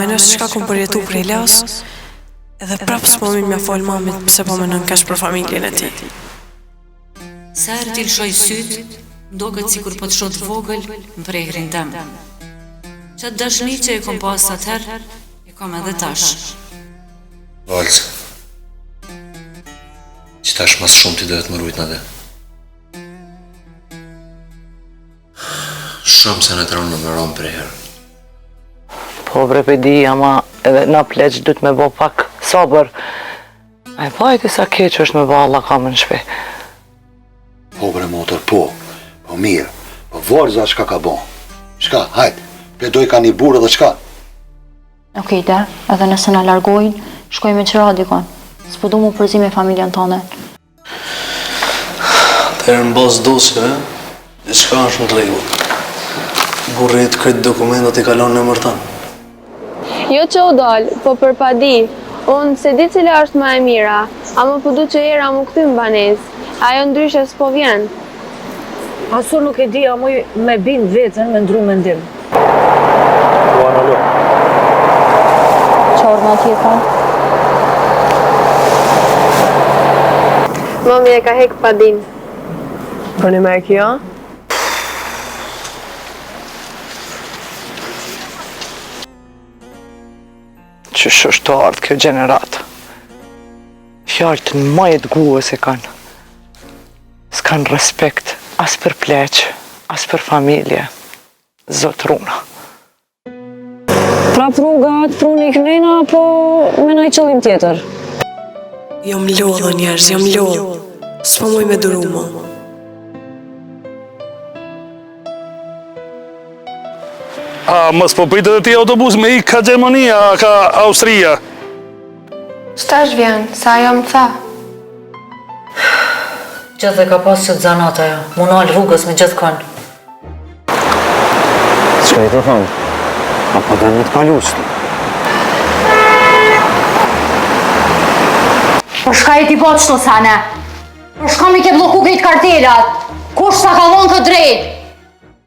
menos çka kom përjetu prej las, edhe prap s'pomin m'ja fol mamit pse po menon kaç për familjen e tij. Sa herë t'i lshoj syt, ndoket sikur po të shoh vogël në prehrin tem. Qatë dashni që e kom pas atëherë, e kom edhe tash. Valc, që tash mas shumë ti duhet më rujt në dhe. Shumë se në të rënë më rëmë për herë. Po bre pe di, ama edhe na pleq dhëtë me bo pak sabër. A e pajti sa keq është me bo Allah kam në shpe. Po bre motor, po mirë, po varza shka ka bo. Shka, hajt, pledoj ka një burë dhe shka. Okej, der, edhe nëse na largojnë, shkoj me qëra dikon. S'po du mu përzi me familjen tone. Të në bazë dosjeve, shka është në rregull. Burrit këtë dokumentat i kalon në mërtan. Jo që u dollë, po për pa di. Unë se di cila është ma e mira, ama po du që era mu këtym banes. Ajo ndryshe s'po vjen. Asu nuk e di, a muj me bind vetën me ndru mendim. Po analo. Qorë ma tjetra. Mami e ka hek pa din. Po një me kjo? Qësh është të ardhë kjo gjeneratë. Fjallë të në majet guës e kanë. S'kanë respekt as për pleq, as për familje. Zotë runa. Prap rruga të pruni i kënejna, apo me nëjë qëllim tjetër? Jom lodhë njerëz, jom lodhë. S'po muj me duru mo. A mos po pritet e ti autobus me ik ka Gjermania, ka Austria? Shtash vjen, sa ajo më tha. Gjithë ka pas që të zanat ajo, munal rrugës me gjithë kënë. Qka i të thonë? Apo dhe në të kalusë? Për shka i ti po të shto sane? Për shka mi ke bloku këtë kartelat? Kush sa ka vonë këtë drejt?